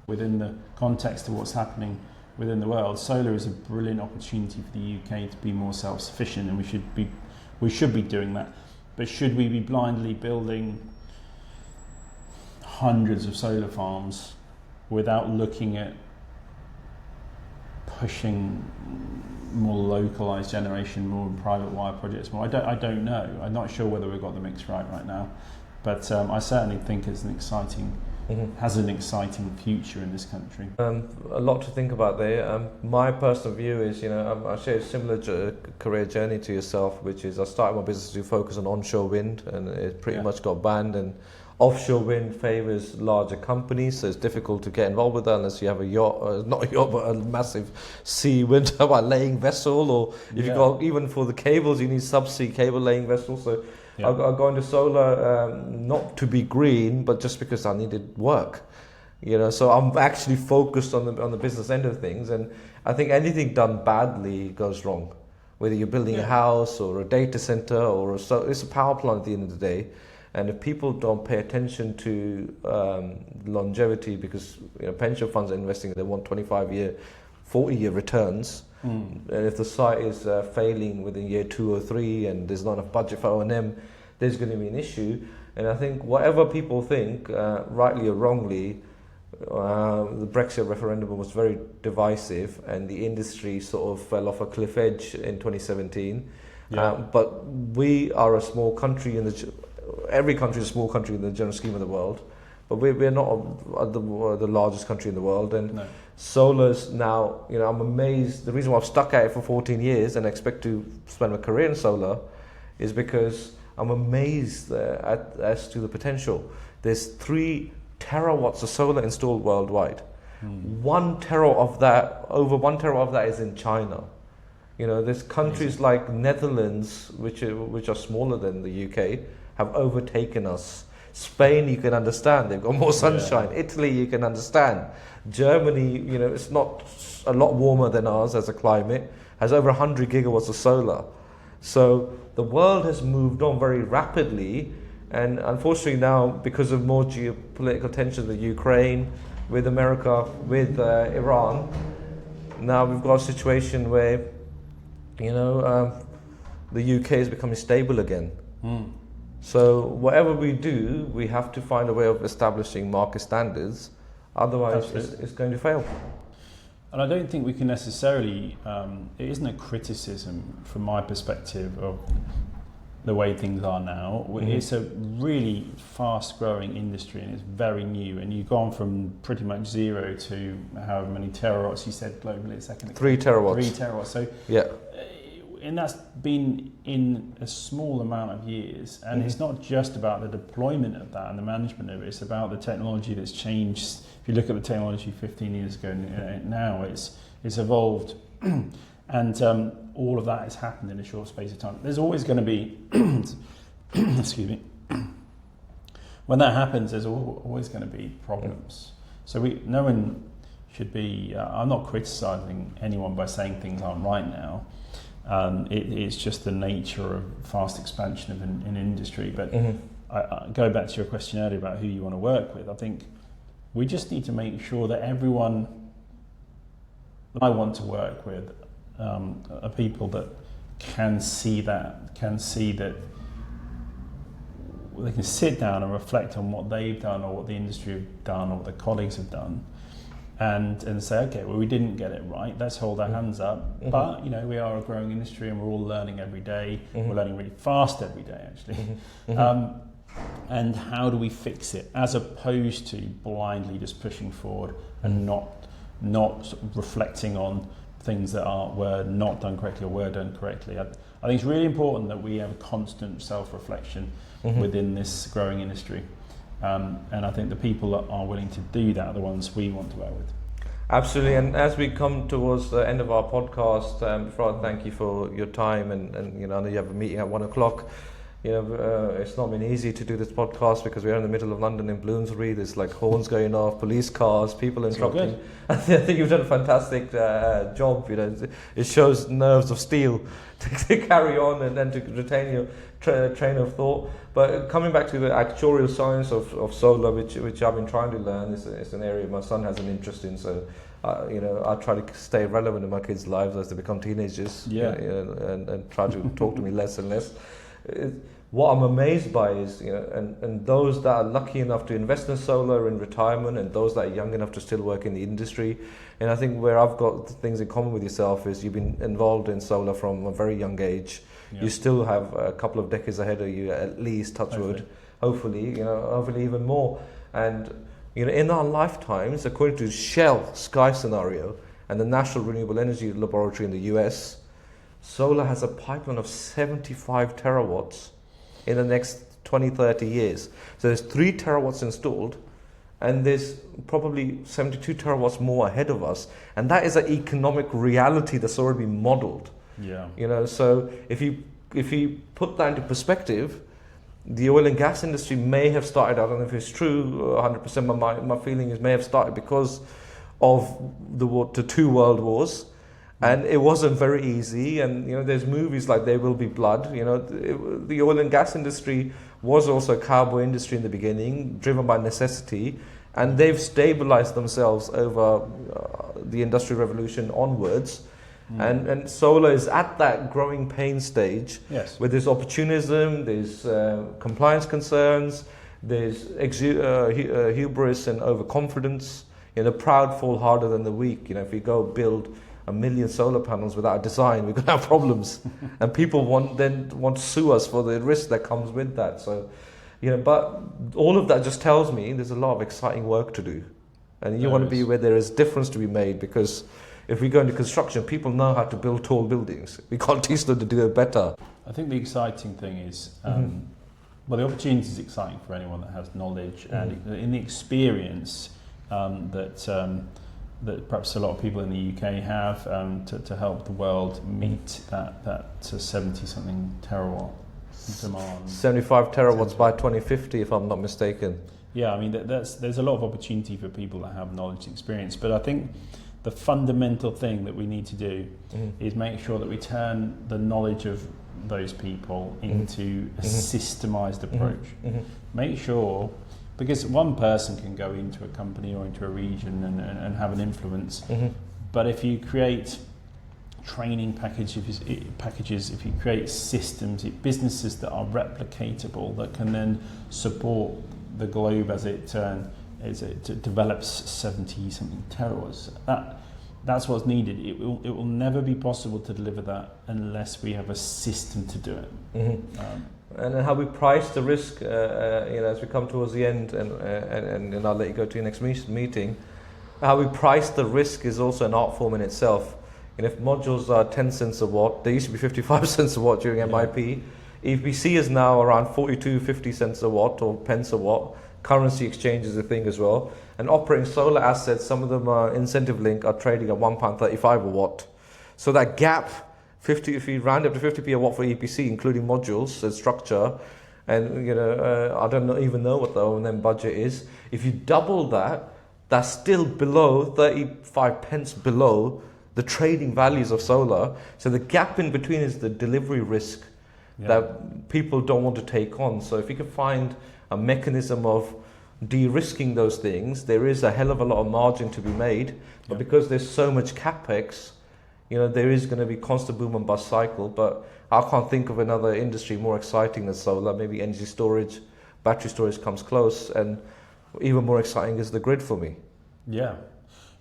within the context of what's happening within the world, solar is a brilliant opportunity for the UK to be more self-sufficient, and we should be doing that. But should we be blindly building hundreds of solar farms without looking at pushing more localised generation, more private wire projects more? I don't know. I'm not sure whether we've got the mix right now, but I certainly think it's has an exciting future in this country. A lot to think about there. My personal view is, I share a similar career journey to yourself, which is I started my business to focus on onshore wind, and it pretty much got banned, and offshore wind favours larger companies, so it's difficult to get involved with that unless you have a yacht, not a yacht, but a massive sea wind turbine laying vessel, or if you got, even for the cables, you need subsea cable laying vessels. So I'll go into solar, not to be green, but just because I needed work. So I'm actually focused on the business end of things, and I think anything done badly goes wrong. Whether you're building a house or a data center or it's a power plant at the end of the day. And if people don't pay attention to longevity, because pension funds are investing, they want 25-year, 40-year returns. And if the site is failing within year 2 or 3 and there's not enough budget for O&M, there's going to be an issue. And I think whatever people think, rightly or wrongly, the Brexit referendum was very divisive, and the industry sort of fell off a cliff edge in 2017. But we are a small country every country is a small country in the general scheme of the world, but we're not the largest country in the world. And solar's now, I'm amazed. The reason why I've stuck at it for 14 years and expect to spend my career in solar is because I'm amazed as to the potential. There's 3 terawatts of solar installed worldwide. 1 terawatt of that, over 1 terawatt of that is in China. There's countries like Netherlands, which are smaller than the UK, have overtaken us. Spain, you can understand, they've got more sunshine. Italy, you can understand. Germany, it's not a lot warmer than ours as a climate, has over 100 gigawatts of solar. So the world has moved on very rapidly, and unfortunately now, because of more geopolitical tensions with Ukraine, with America, with Iran, now we've got a situation where, the UK is becoming stable again. So whatever we do, we have to find a way of establishing market standards. Otherwise, it's going to fail. And I don't think we can necessarily, it isn't a criticism from my perspective of the way things are now. It's a really fast growing industry and it's very new, and you've gone from pretty much zero to however many terawatts you said globally a second ago. 3 terawatts. 3 terawatts. So yeah. And that's been in a small amount of years, and it's not just about the deployment of that and the management of it, it's about the technology that's changed. If you look at the technology 15 years ago, now it's evolved, and all of that has happened in a short space of time. There's always going to be, excuse me, when that happens, there's always going to be problems. So no one should be, I'm not criticising anyone by saying things aren't right now. It's just the nature of fast expansion of an industry. But I go back to your question earlier about who you want to work with. I think we just need to make sure that everyone that I want to work with are people that can see that they can sit down and reflect on what they've done or what the industry have done or what their colleagues have done. And say, okay, well, we didn't get it right. Let's hold our hands up. But we are a growing industry, and we're all learning every day. We're learning really fast every day, actually. And how do we fix it, as opposed to blindly just pushing forward and not sort of reflecting on things that were not done correctly or were done correctly. I think it's really important that we have a constant self-reflection within this growing industry. And I think the people that are willing to do that are the ones we want to work with. Absolutely. And as we come towards the end of our podcast, before I thank you for your time, and I know you have a meeting at 1:00. It's not been easy to do this podcast because we're in the middle of London in Bloomsbury. There's like horns going off, police cars, people interrupting. I think you've done a fantastic job. It shows nerves of steel to carry on and then to retain your train of thought. But coming back to the actuarial science of solar, which I've been trying to learn, is an area my son has an interest in. So, I try to stay relevant in my kids' lives as they become teenagers. And try to talk to me less and less. What I'm amazed by is, and those that are lucky enough to invest in solar in retirement, and those that are young enough to still work in the industry. And I think where I've got things in common with yourself is you've been involved in solar from a very young age. Yeah. You still have a couple of decades ahead of you, at least, touch wood. Hopefully, hopefully even more. And in our lifetimes, according to Shell Sky Scenario and the National Renewable Energy Laboratory in the US, solar has a pipeline of 75 terawatts in the next 20, 30 years. So there's 3 terawatts installed, and there's probably 72 terawatts more ahead of us. And that is an economic reality that's already been modeled. Yeah. So if you put that into perspective, the oil and gas industry may have started, I don't know if it's true 100%, but my feeling is may have started because of the 2 world wars. And it wasn't very easy, and there's movies like There Will Be Blood. The oil and gas industry was also a cowboy industry in the beginning, driven by necessity, and they've stabilized themselves over the Industrial Revolution onwards. And solar is at that growing pain stage, where there's opportunism, there's compliance concerns, there's hubris and overconfidence. Proud fall harder than the weak. If you go build 1 million solar panels without a design, we're going to have problems. And people want to sue us for the risk that comes with that. So, but all of that just tells me there's a lot of exciting work to do. And you want to be where there is difference to be made, because if we go into construction, people know how to build tall buildings. We can't teach them to do it better. I think the exciting thing is, the opportunity is exciting for anyone that has knowledge and in the experience that perhaps a lot of people in the UK have to help the world meet that 70-something terawatt demand. 75 terawatts by 2050, if I'm not mistaken. Yeah, I mean, there's a lot of opportunity for people that have knowledge and experience, but I think the fundamental thing that we need to do is make sure that we turn the knowledge of those people into a systemized approach. Make sure, because one person can go into a company or into a region and have an influence, but if you create training packages, if you create systems, businesses that are replicatable, that can then support the globe as it develops 70-something terawatts, that's what's needed. It will never be possible to deliver that unless we have a system to do it. And then how we price the risk, as we come towards the end, and I'll let you go to your next meeting. How we price the risk is also an art form in itself. And if modules are 10 cents a watt, they used to be 55 cents a watt during MIP. EPC is now around 42, 50 cents a watt or pence a watt. Currency exchange is a thing as well. And operating solar assets, some of them are incentive linked, are trading at £1.35 a watt. So that gap, 50, if you round up to 50p a watt for EPC, including modules and structure, and I don't even know what the O&M budget is. If you double that, that's still below 35 pence below the trading values of solar. So the gap in between is the delivery risk that people don't want to take on. So if you can find a mechanism of de-risking those things, there is a hell of a lot of margin to be made. But because there's so much capex, there is going to be constant boom and bust cycle. But I can't think of another industry more exciting than solar. Maybe energy storage, battery storage comes close, and even more exciting is the grid for me. Yeah.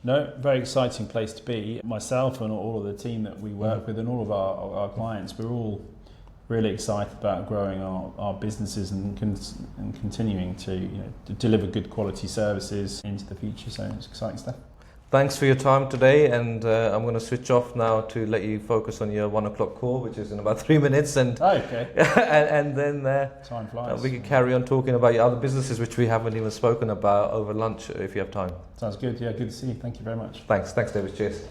No, very exciting place to be. Myself and all of the team that we work with and all of our clients, we're all really excited about growing our businesses and continuing to deliver good quality services into the future. So it's exciting stuff. Thanks for your time today, and I'm going to switch off now to let you focus on your 1 o'clock call, which is in about 3 minutes. And and then time flies. We can carry on talking about your other businesses, which we haven't even spoken about over lunch, if you have time. Sounds good. Yeah, good to see you. Thank you very much. Thanks, David. Cheers.